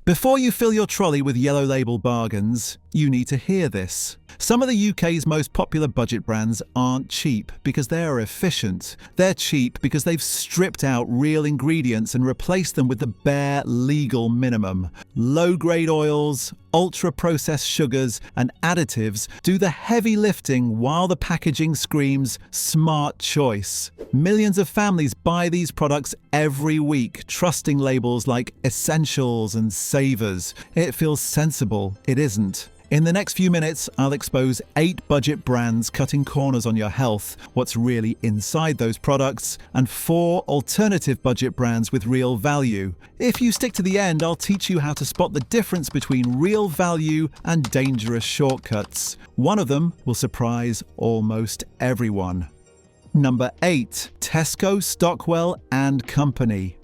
Before you fill your trolley with yellow label bargains, you need to hear this. Some of the UK's most popular budget brands aren't cheap because they are efficient. They're cheap because they've stripped out real ingredients and replaced them with the bare legal minimum. Low-grade oils, ultra-processed sugars and additives do the heavy lifting while the packaging screams smart choice. Millions of families buy these products every week, trusting labels like essentials and savers. It feels sensible. It isn't. In the next few minutes, I'll expose 8 budget brands cutting corners on your health, what's really inside those products, and 4 alternative budget brands with real value. If you stick to the end, I'll teach you how to spot the difference between real value and dangerous shortcuts. One of them will surprise almost everyone. Number 8. Tesco Stockwell and Company.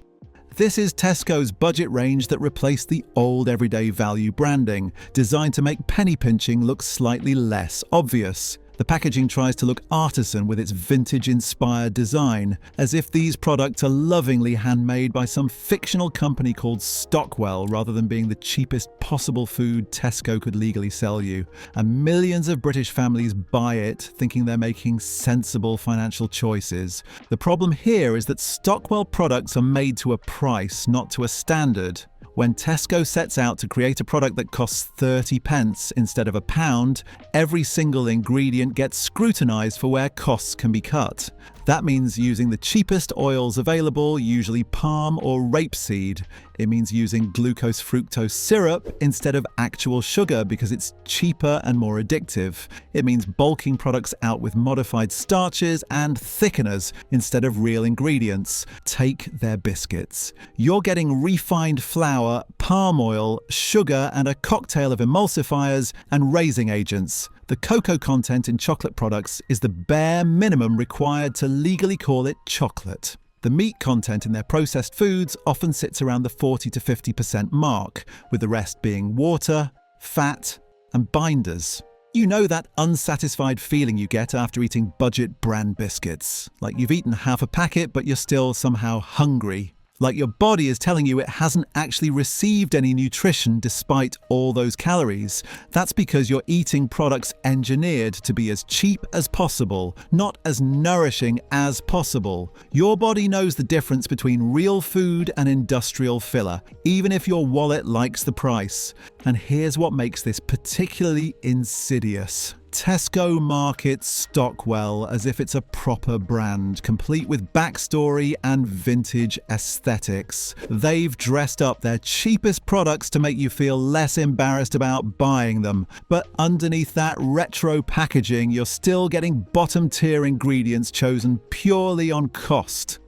This is Tesco's budget range that replaced the old everyday value branding, designed to make penny pinching look slightly less obvious. The packaging tries to look artisan with its vintage-inspired design, as if these products are lovingly handmade by some fictional company called Stockwell rather than being the cheapest possible food Tesco could legally sell you. And millions of British families buy it, thinking they're making sensible financial choices. The problem here is that Stockwell products are made to a price, not to a standard. When Tesco sets out to create a product that costs 30 pence instead of £1, every single ingredient gets scrutinised for where costs can be cut. That means using the cheapest oils available, usually palm or rapeseed. It means using glucose fructose syrup instead of actual sugar because it's cheaper and more addictive. It means bulking products out with modified starches and thickeners instead of real ingredients. Take their biscuits. You're getting refined flour, palm oil, sugar, and a cocktail of emulsifiers and raising agents. The cocoa content in chocolate products is the bare minimum required to legally call it chocolate. The meat content in their processed foods often sits around the 40 to 50% mark, with the rest being water, fat, and binders. You know that unsatisfied feeling you get after eating budget brand biscuits. Like you've eaten half a packet, but you're still somehow hungry. Like your body is telling you it hasn't actually received any nutrition despite all those calories. That's because you're eating products engineered to be as cheap as possible, not as nourishing as possible. Your body knows the difference between real food and industrial filler, even if your wallet likes the price. And here's what makes this particularly insidious. Tesco markets Stockwell as if it's a proper brand, complete with backstory and vintage aesthetics. They've dressed up their cheapest products to make you feel less embarrassed about buying them. But underneath that retro packaging, you're still getting bottom-tier ingredients chosen purely on cost.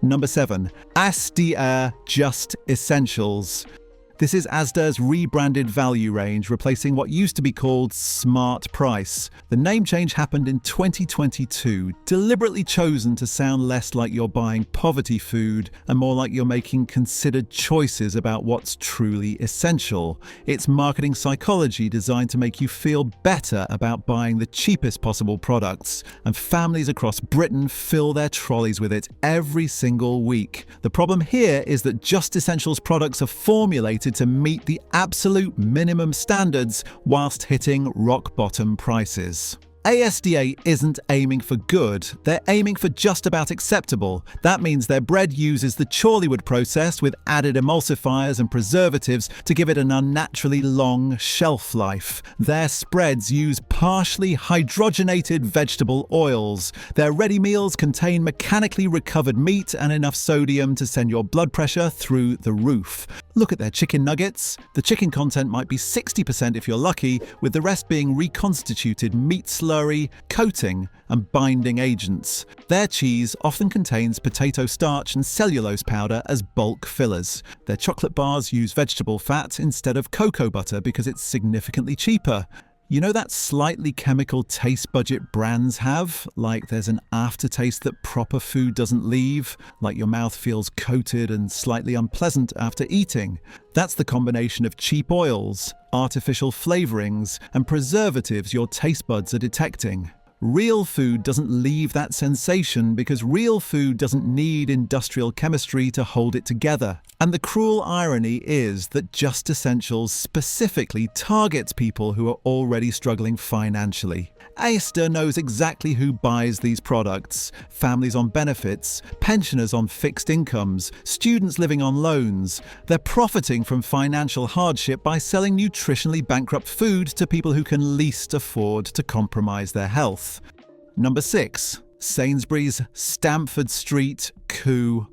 Number 7. Asda Just Essentials. This is Asda's rebranded value range, replacing what used to be called Smart Price. The name change happened in 2022, deliberately chosen to sound less like you're buying poverty food and more like you're making considered choices about what's truly essential. It's marketing psychology designed to make you feel better about buying the cheapest possible products, and families across Britain fill their trolleys with it every single week. The problem here is that Just Essentials products are formulated to meet the absolute minimum standards whilst hitting rock-bottom prices. ASDA isn't aiming for good, they're aiming for just about acceptable. That means their bread uses the Chorleywood process with added emulsifiers and preservatives to give it an unnaturally long shelf life. Their spreads use partially hydrogenated vegetable oils. Their ready meals contain mechanically recovered meat and enough sodium to send your blood pressure through the roof. Look at their chicken nuggets. The chicken content might be 60% if you're lucky, with the rest being reconstituted meat slurry, coating, and binding agents. Their cheese often contains potato starch and cellulose powder as bulk fillers. Their chocolate bars use vegetable fat instead of cocoa butter because it's significantly cheaper. You know that slightly chemical taste budget brands have? Like there's an aftertaste that proper food doesn't leave? Like your mouth feels coated and slightly unpleasant after eating? That's the combination of cheap oils, artificial flavourings, and preservatives your taste buds are detecting. Real food doesn't leave that sensation because real food doesn't need industrial chemistry to hold it together. And the cruel irony is that Just Essentials specifically targets people who are already struggling financially. Asda knows exactly who buys these products: families on benefits, pensioners on fixed incomes, students living on loans. They're profiting from financial hardship by selling nutritionally bankrupt food to people who can least afford to compromise their health. Number 6. Sainsbury's Stamford Street coup.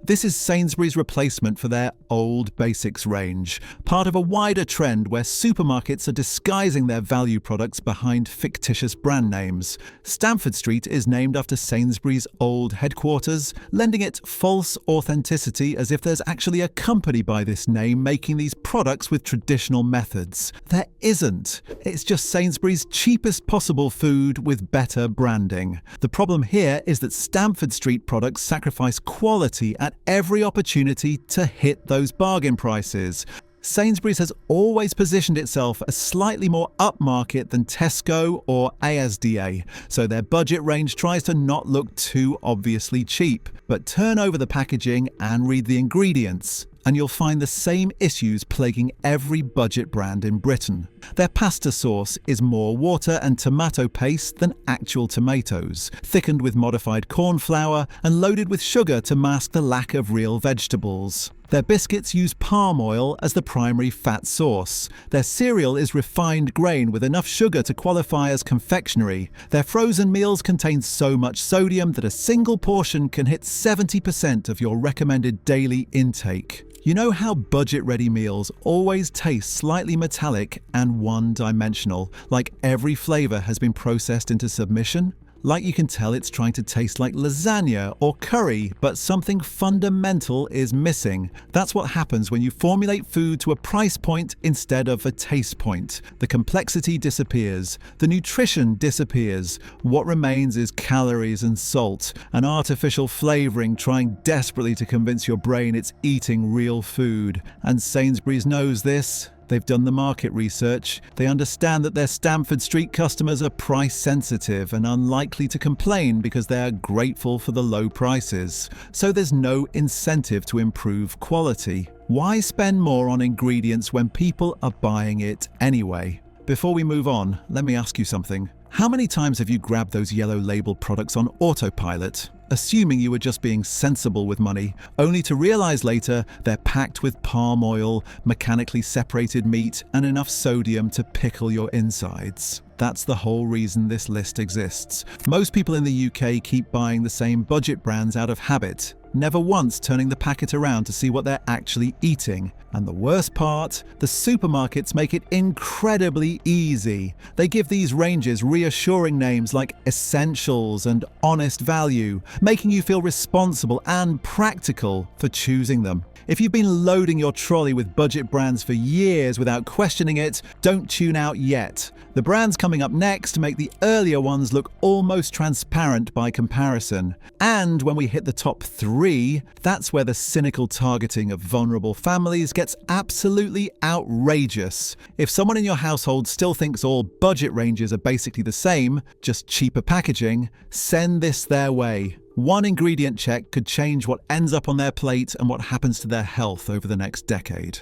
This is Sainsbury's replacement for their Old Basics range, part of a wider trend where supermarkets are disguising their value products behind fictitious brand names. Stamford Street is named after Sainsbury's old headquarters, lending it false authenticity as if there's actually a company by this name making these products with traditional methods. There isn't. It's just Sainsbury's cheapest possible food with better branding. The problem here is that Stamford Street products sacrifice quality at every opportunity to hit those bargain prices. Sainsbury's has always positioned itself as slightly more upmarket than Tesco or Asda, so their budget range tries to not look too obviously cheap. But turn over the packaging and read the ingredients, and you'll find the same issues plaguing every budget brand in Britain. Their pasta sauce is more water and tomato paste than actual tomatoes, thickened with modified corn flour and loaded with sugar to mask the lack of real vegetables. Their biscuits use palm oil as the primary fat source. Their cereal is refined grain with enough sugar to qualify as confectionery. Their frozen meals contain so much sodium that a single portion can hit 70% of your recommended daily intake. You know how budget-ready meals always taste slightly metallic and one-dimensional, like every flavour has been processed into submission? Like you can tell it's trying to taste like lasagna or curry, but something fundamental is missing. That's what happens when you formulate food to a price point instead of a taste point. The complexity disappears. The nutrition disappears. What remains is calories and salt, an artificial flavouring trying desperately to convince your brain it's eating real food. And Sainsbury's knows this. They've done the market research. They understand that their Stamford Street customers are price sensitive and unlikely to complain because they're grateful for the low prices. So there's no incentive to improve quality. Why spend more on ingredients when people are buying it anyway? Before we move on, let me ask you something. How many times have you grabbed those yellow label products on autopilot, assuming you were just being sensible with money, only to realize later they're packed with palm oil, mechanically separated meat, and enough sodium to pickle your insides? That's the whole reason this list exists. Most people in the UK keep buying the same budget brands out of habit, never once turning the packet around to see what they're actually eating. And the worst part, the supermarkets make it incredibly easy. They give these ranges reassuring names like Essentials and Honest Value, making you feel responsible and practical for choosing them. If you've been loading your trolley with budget brands for years without questioning it, don't tune out yet. The brands coming up next make the earlier ones look almost transparent by comparison. And when we hit the top 3, that's where the cynical targeting of vulnerable families gets absolutely outrageous. If someone in your household still thinks all budget ranges are basically the same, just cheaper packaging, send this their way. One ingredient check could change what ends up on their plate and what happens to their health over the next decade.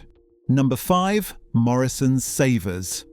Number 5. Morrison's Savers.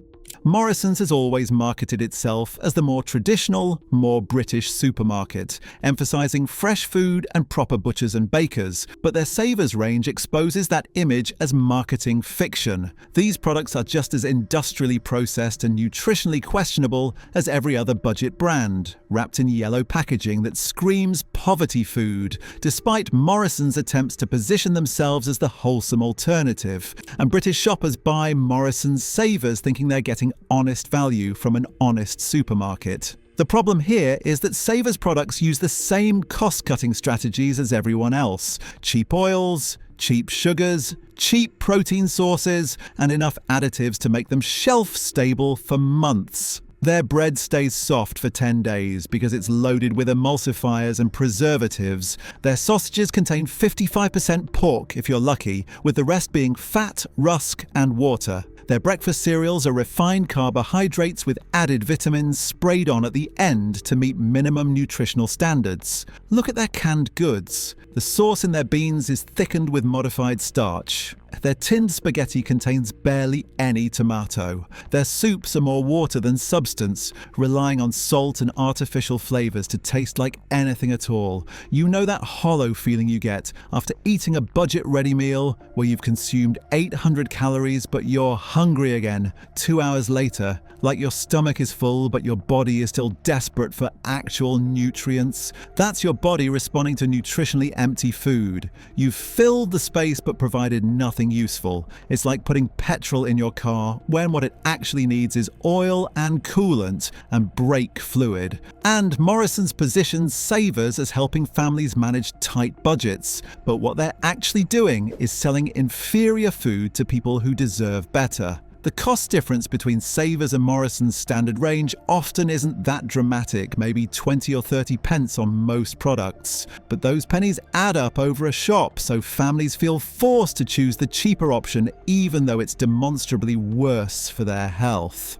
Morrison's has always marketed itself as the more traditional, more British supermarket, emphasising fresh food and proper butchers and bakers, but their Savers range exposes that image as marketing fiction. These products are just as industrially processed and nutritionally questionable as every other budget brand, wrapped in yellow packaging that screams poverty food, despite Morrison's attempts to position themselves as the wholesome alternative. And British shoppers buy Morrison's Savers thinking they're getting honest value from an honest supermarket. The problem here is that Savers products use the same cost-cutting strategies as everyone else: cheap oils, cheap sugars, cheap protein sources, and enough additives to make them shelf-stable for months. Their bread stays soft for 10 days because it's loaded with emulsifiers and preservatives. Their sausages contain 55% pork if you're lucky, with the rest being fat, rusk, and water. Their breakfast cereals are refined carbohydrates with added vitamins sprayed on at the end to meet minimum nutritional standards. Look at their canned goods. The sauce in their beans is thickened with modified starch. Their tinned spaghetti contains barely any tomato. Their soups are more water than substance, relying on salt and artificial flavors to taste like anything at all. You know that hollow feeling you get after eating a budget-ready meal where you've consumed 800 calories but you're hungry again 2 hours later, like your stomach is full but your body is still desperate for actual nutrients? That's your body responding to nutritionally empty food. You've filled the space but provided nothing useful. It's like putting petrol in your car when what it actually needs is oil and coolant and brake fluid. And Morrison's positions savers as helping families manage tight budgets, but what they're actually doing is selling inferior food to people who deserve better. The cost difference between Savers and Morrison's standard range often isn't that dramatic, maybe 20 or 30 pence on most products. But those pennies add up over a shop, so families feel forced to choose the cheaper option even though it's demonstrably worse for their health.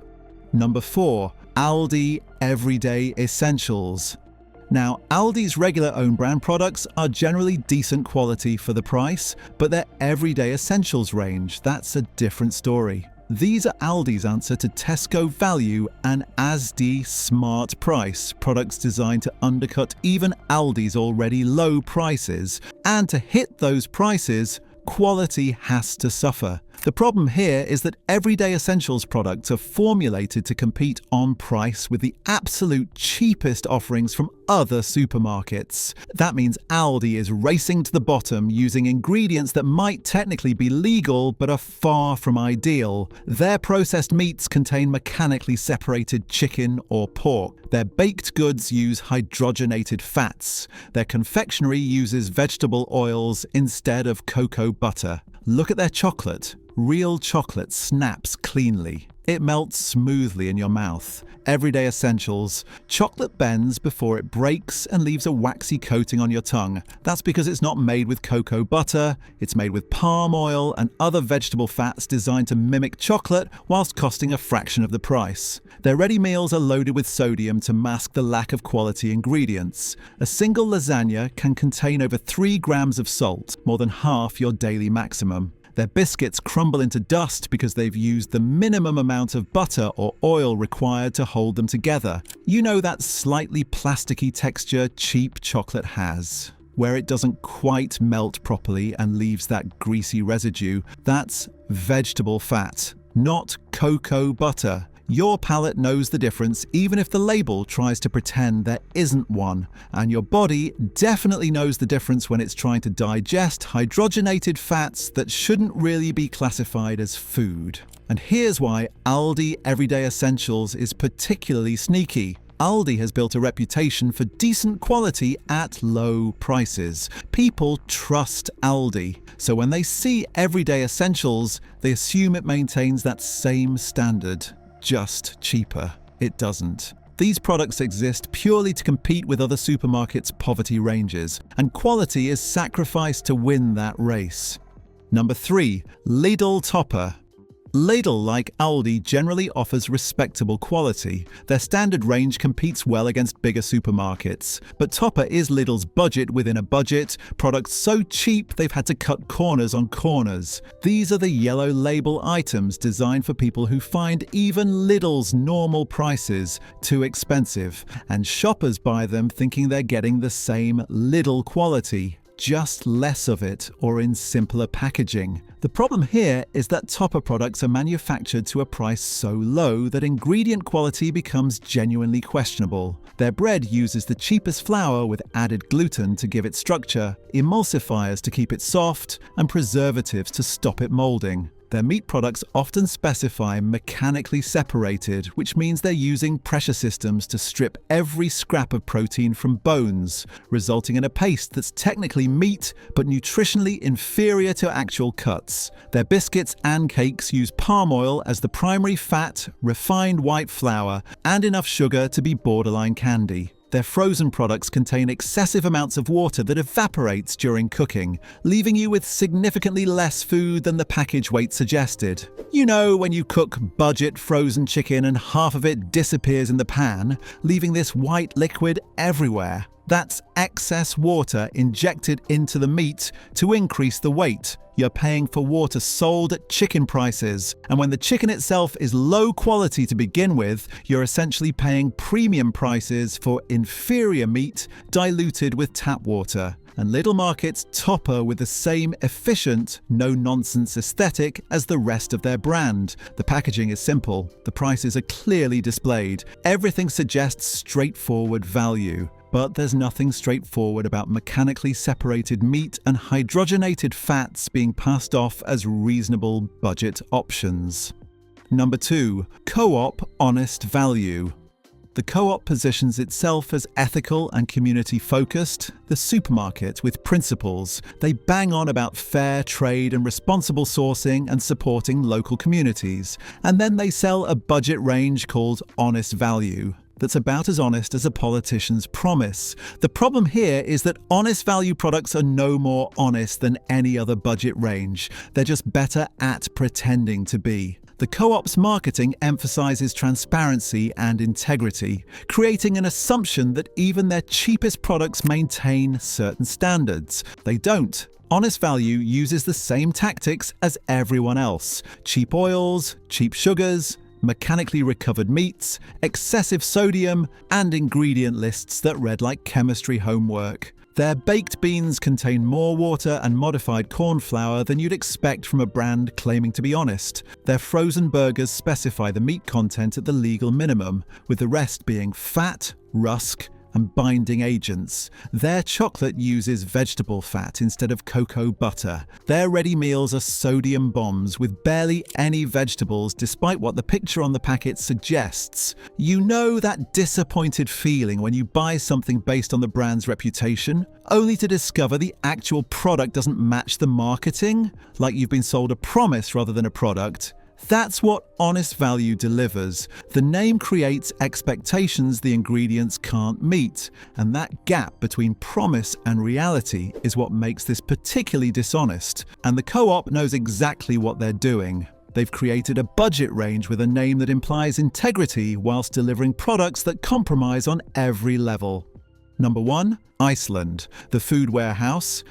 Number 4. Aldi Everyday Essentials. Now, Aldi's regular own brand products are generally decent quality for the price, but their Everyday Essentials range, that's a different story. These are Aldi's answer to Tesco Value and Asda Smart Price, products designed to undercut even Aldi's already low prices. And to hit those prices, quality has to suffer. The problem here is that Everyday Essentials products are formulated to compete on price with the absolute cheapest offerings from other supermarkets. That means Aldi is racing to the bottom using ingredients that might technically be legal but are far from ideal. Their processed meats contain mechanically separated chicken or pork. Their baked goods use hydrogenated fats. Their confectionery uses vegetable oils instead of cocoa butter. Look at their chocolate. Real chocolate snaps cleanly. It melts smoothly in your mouth. Everyday Essentials. Chocolate bends before it breaks and leaves a waxy coating on your tongue. That's because it's not made with cocoa butter. It's made with palm oil and other vegetable fats designed to mimic chocolate whilst costing a fraction of the price. Their ready meals are loaded with sodium to mask the lack of quality ingredients. A single lasagna can contain over 3 grams of salt, more than half your daily maximum. Their biscuits crumble into dust because they've used the minimum amount of butter or oil required to hold them together. You know that slightly plasticky texture cheap chocolate has, where it doesn't quite melt properly and leaves that greasy residue. That's vegetable fat, not cocoa butter. Your palate knows the difference even if the label tries to pretend there isn't one. And your body definitely knows the difference when it's trying to digest hydrogenated fats that shouldn't really be classified as food. And here's why Aldi Everyday Essentials is particularly sneaky. Aldi has built a reputation for decent quality at low prices. People trust Aldi, so when they see Everyday Essentials, they assume it maintains that same standard. Just cheaper. It doesn't. These products exist purely to compete with other supermarkets' poverty ranges, and quality is sacrificed to win that race. Number 3. Lidl Topper. Lidl, like Aldi, generally offers respectable quality. Their standard range competes well against bigger supermarkets. But Topper is Lidl's budget within a budget, products so cheap they've had to cut corners on corners. These are the yellow label items designed for people who find even Lidl's normal prices too expensive, and shoppers buy them thinking they're getting the same Lidl quality, just less of it or in simpler packaging. The problem here is that Topper products are manufactured to a price so low that ingredient quality becomes genuinely questionable. Their bread uses the cheapest flour with added gluten to give it structure, emulsifiers to keep it soft, and preservatives to stop it molding. Their meat products often specify mechanically separated, which means they're using pressure systems to strip every scrap of protein from bones, resulting in a paste that's technically meat but nutritionally inferior to actual cuts. Their biscuits and cakes use palm oil as the primary fat, refined white flour, and enough sugar to be borderline candy. Their frozen products contain excessive amounts of water that evaporates during cooking, leaving you with significantly less food than the package weight suggested. You know, when you cook budget frozen chicken and half of it disappears in the pan, leaving this white liquid everywhere. That's excess water injected into the meat to increase the weight. You're paying for water sold at chicken prices. And when the chicken itself is low quality to begin with, you're essentially paying premium prices for inferior meat diluted with tap water. And Lidl markets Topper with the same efficient, no-nonsense aesthetic as the rest of their brand. The packaging is simple, the prices are clearly displayed. Everything suggests straightforward value. But there's nothing straightforward about mechanically separated meat and hydrogenated fats being passed off as reasonable budget options. Number 2. Co-op honest value. The Co-op positions itself as ethical and community-focused, the supermarket with principles. They bang on about fair trade and responsible sourcing and supporting local communities. And then they sell a budget range called Honest Value. That's about as honest as a politician's promise. The problem here is that honest value products are no more honest than any other budget range. They're just better at pretending to be. The Co-op's marketing emphasizes transparency and integrity, creating an assumption that even their cheapest products maintain certain standards. They don't. Honest Value uses the same tactics as everyone else. Cheap oils, cheap sugars, mechanically recovered meats, excessive sodium, and ingredient lists that read like chemistry homework. Their baked beans contain more water and modified corn flour than you'd expect from a brand claiming to be honest. Their frozen burgers specify the meat content at the legal minimum, with the rest being fat, rusk, and binding agents. Their chocolate uses vegetable fat instead of cocoa butter. Their ready meals are sodium bombs with barely any vegetables despite what the picture on the packet suggests. You know that disappointed feeling when you buy something based on the brand's reputation, only to discover the actual product doesn't match the marketing? Like you've been sold a promise rather than a product? That's what Honest Value delivers. The name creates expectations the ingredients can't meet, and that gap between promise and reality is what makes this particularly dishonest. And the Co-op knows exactly what they're doing. They've created a budget range with a name that implies integrity whilst delivering products that compromise on every level. Number 1, Iceland, the food warehouse.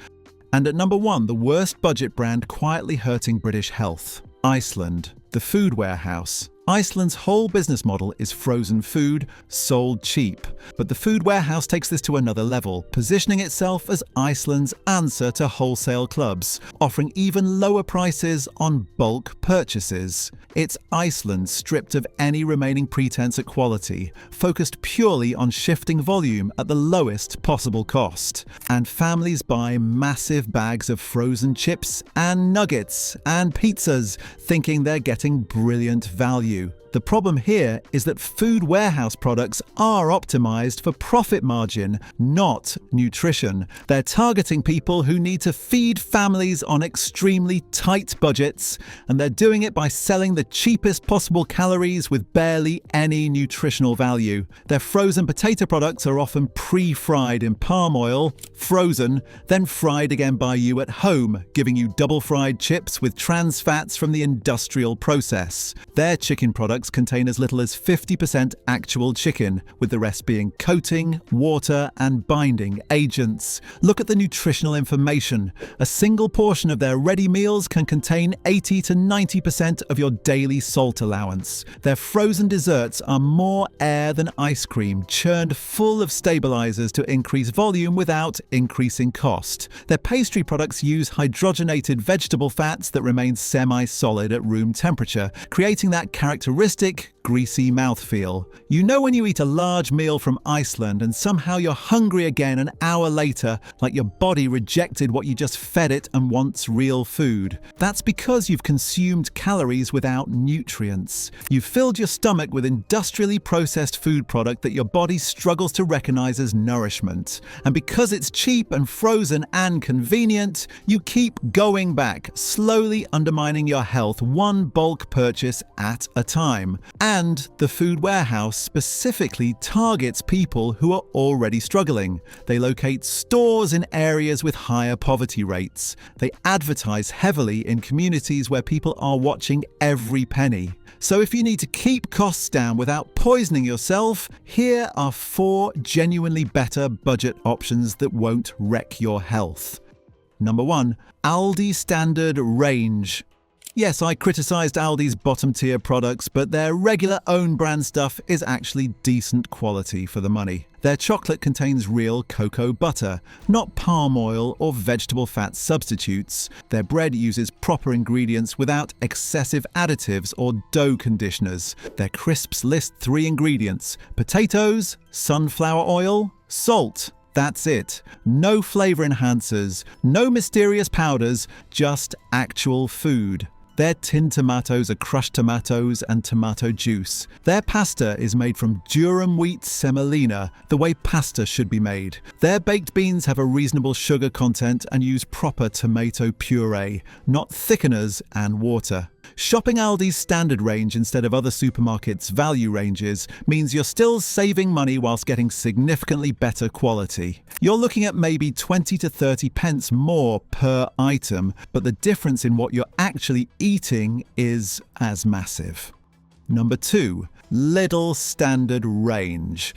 And at number 1, the worst budget brand quietly hurting British health. Iceland, the food warehouse. Iceland's whole business model is frozen food, sold cheap. But the food warehouse takes this to another level, positioning itself as Iceland's answer to wholesale clubs, offering even lower prices on bulk purchases. It's Iceland stripped of any remaining pretense at quality, focused purely on shifting volume at the lowest possible cost. And families buy massive bags of frozen chips and nuggets and pizzas, thinking they're getting brilliant value. The problem here is that food warehouse products are optimized for profit margin, not nutrition. They're targeting people who need to feed families on extremely tight budgets, and they're doing it by selling the cheapest possible calories with barely any nutritional value. Their frozen potato products are often pre-fried in palm oil, frozen, then fried again by you at home, giving you double-fried chips with trans fats from the industrial process. Their chicken products contain as little as 50% actual chicken, with the rest being coating, water, and binding agents. Look at the nutritional information. A single portion of their ready meals can contain 80 to 90% of your daily salt allowance. Their frozen desserts are more air than ice cream, churned full of stabilizers to increase volume without increasing cost. Their pastry products use hydrogenated vegetable fats that remain semi-solid at room temperature, creating that characteristic greasy mouthfeel. You know when you eat a large meal from Iceland and somehow you're hungry again an hour later, like your body rejected what you just fed it and wants real food. That's because you've consumed calories without nutrients. You've filled your stomach with industrially processed food product that your body struggles to recognize as nourishment. And because it's cheap and frozen and convenient, you keep going back, slowly undermining your health one bulk purchase at a time. time. And the food warehouse specifically targets people who are already struggling. They locate stores in areas with higher poverty rates. They advertise heavily in communities where people are watching every penny. So if you need to keep costs down without poisoning yourself, here are 4 genuinely better budget options that won't wreck your health. Number 1. Aldi Standard Range. Yes, I criticised Aldi's bottom-tier products, but their regular own-brand stuff is actually decent quality for the money. Their chocolate contains real cocoa butter, not palm oil or vegetable fat substitutes. Their bread uses proper ingredients without excessive additives or dough conditioners. Their crisps list 3 ingredients: potatoes, sunflower oil, salt. That's it. No flavour enhancers, no mysterious powders, just actual food. Their tinned tomatoes are crushed tomatoes and tomato juice. Their pasta is made from durum wheat semolina, the way pasta should be made. Their baked beans have a reasonable sugar content and use proper tomato puree, not thickeners and water. Shopping Aldi's standard range instead of other supermarkets' value ranges means you're still saving money whilst getting significantly better quality. You're looking at maybe 20 to 30 pence more per item, but the difference in what you're actually eating is as massive. Number 2. Lidl Standard Range.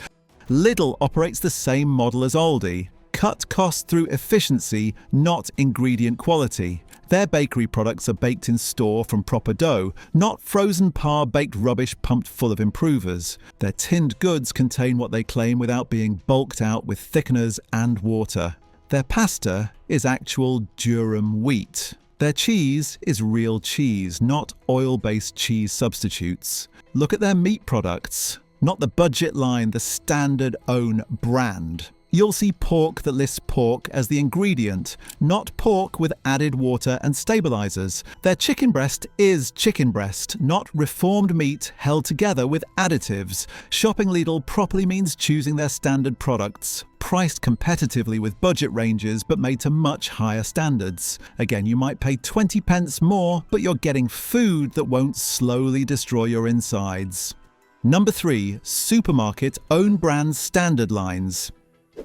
Lidl operates the same model as Aldi. Cut costs through efficiency, not ingredient quality. Their bakery products are baked in store from proper dough, not frozen par-baked rubbish pumped full of improvers. Their tinned goods contain what they claim without being bulked out with thickeners and water. Their pasta is actual durum wheat. Their cheese is real cheese, not oil-based cheese substitutes. Look at their meat products, not the budget line, the standard own brand. You'll see pork that lists pork as the ingredient, not pork with added water and stabilizers. Their chicken breast is chicken breast, not reformed meat held together with additives. Shopping Lidl properly means choosing their standard products, priced competitively with budget ranges but made to much higher standards. Again, you might pay 20 pence more, but you're getting food that won't slowly destroy your insides. Number 3. Supermarket own brand standard lines.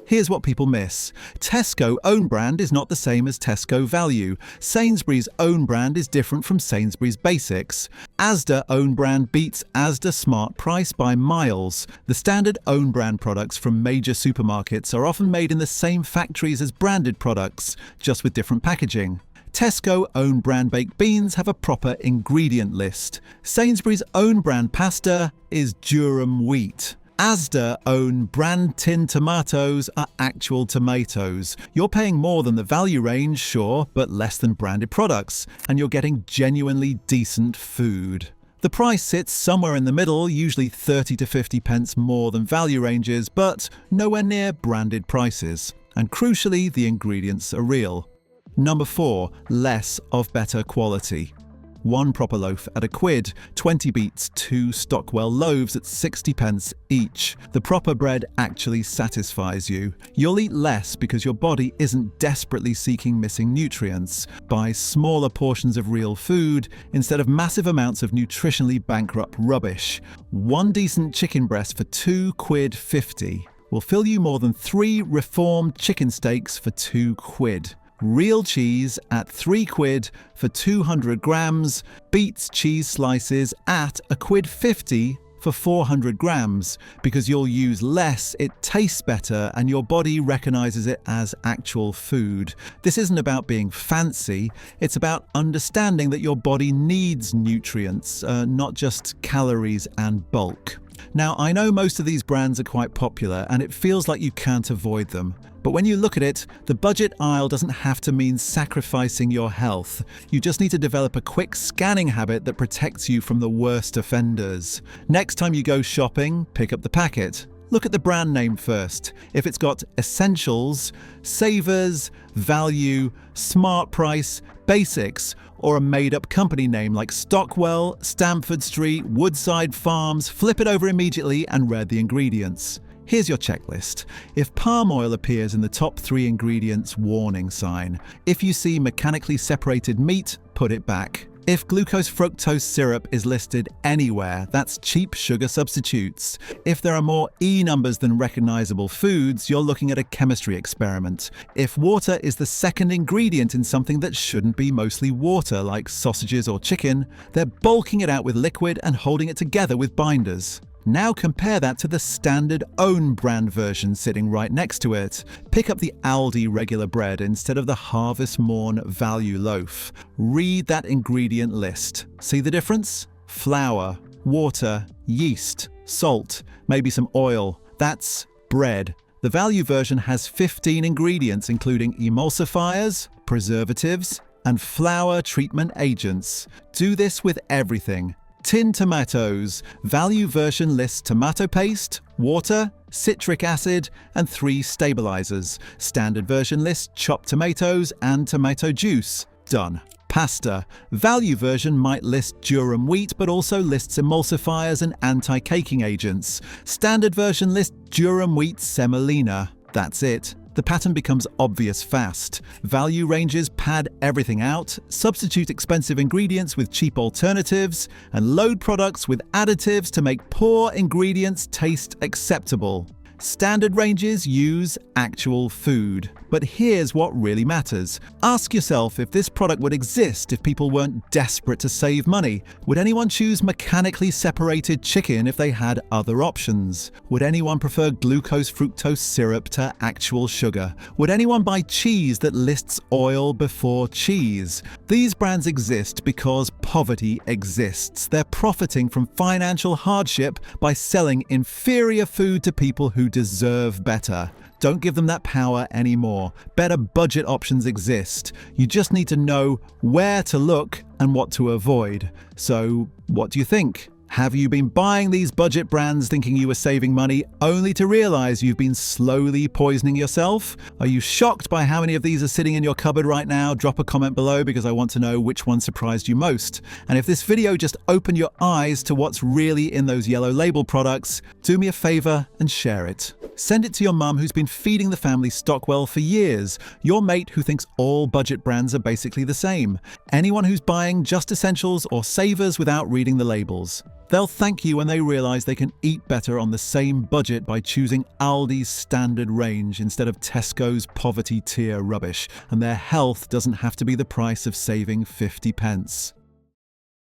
Here's what people miss. Tesco own brand is not the same as Tesco value. Sainsbury's own brand is different from Sainsbury's basics. Asda own brand beats Asda Smart Price by miles. The standard own brand products from major supermarkets are often made in the same factories as branded products, just with different packaging. Tesco own brand baked beans have a proper ingredient list. Sainsbury's own brand pasta is durum wheat. Asda own brand tin tomatoes are actual tomatoes. You're paying more than the value range, sure, but less than branded products, and you're getting genuinely decent food. The price sits somewhere in the middle, usually 30 to 50 pence more than value ranges, but nowhere near branded prices. And crucially, the ingredients are real. Number 4. Less of better quality. 1 proper loaf at £1, 20 beets, 2 Stockwell loaves at 60 pence each. The proper bread actually satisfies you. You'll eat less because your body isn't desperately seeking missing nutrients. Buy smaller portions of real food instead of massive amounts of nutritionally bankrupt rubbish. 1 decent chicken breast for £2.50 will fill you more than 3 reformed chicken steaks for £2. Real cheese at £3 for 200 grams, beets cheese slices at £1.50 for 400 grams. Because you'll use less, it tastes better and your body recognises it as actual food. This isn't about being fancy, it's about understanding that your body needs nutrients, not just calories and bulk. Now, I know most of these brands are quite popular and it feels like you can't avoid them. But when you look at it, the budget aisle doesn't have to mean sacrificing your health. You just need to develop a quick scanning habit that protects you from the worst offenders. Next time you go shopping, pick up the packet. Look at the brand name first. If it's got Essentials, Savers, Value, Smart Price, Basics, or a made-up company name like Stockwell, Stamford Street, Woodside Farms, flip it over immediately and read the ingredients. Here's your checklist. If palm oil appears in the top 3 ingredients, warning sign. If you see mechanically separated meat, put it back. If glucose fructose syrup is listed anywhere, that's cheap sugar substitutes. If there are more E numbers than recognizable foods, you're looking at a chemistry experiment. If water is the second ingredient in something that shouldn't be mostly water, like sausages or chicken, they're bulking it out with liquid and holding it together with binders. Now compare that to the standard own brand version sitting right next to it. Pick up the Aldi regular bread instead of the Harvest Morn value loaf. Read that ingredient list. See the difference? Flour, water, yeast, salt, maybe some oil. That's bread. The value version has 15 ingredients, including emulsifiers, preservatives, and flour treatment agents. Do this with everything. Tin tomatoes. Value version lists tomato paste, water, citric acid, and 3 stabilizers. Standard version lists chopped tomatoes and tomato juice. Done. Pasta. Value version might list durum wheat, but also lists emulsifiers and anti-caking agents. Standard version lists durum wheat semolina. That's it. The pattern becomes obvious fast. Value ranges pad everything out, substitute expensive ingredients with cheap alternatives, and load products with additives to make poor ingredients taste acceptable. Standard ranges use actual food. But here's what really matters. Ask yourself if this product would exist if people weren't desperate to save money. Would anyone choose mechanically separated chicken if they had other options? Would anyone prefer glucose fructose syrup to actual sugar? Would anyone buy cheese that lists oil before cheese? These brands exist because poverty exists. They're profiting from financial hardship by selling inferior food to people who deserve better. Don't give them that power anymore. Better budget options exist. You just need to know where to look and what to avoid. So, what do you think? Have you been buying these budget brands thinking you were saving money only to realize you've been slowly poisoning yourself? Are you shocked by how many of these are sitting in your cupboard right now? Drop a comment below because I want to know which one surprised you most. And if this video just opened your eyes to what's really in those yellow label products, do me a favor and share it. Send it to your mum who's been feeding the family Stockwell for years, your mate who thinks all budget brands are basically the same, anyone who's buying Just Essentials or Savers without reading the labels. They'll thank you when they realize they can eat better on the same budget by choosing Aldi's standard range instead of Tesco's poverty tier rubbish, and their health doesn't have to be the price of saving 50 pence.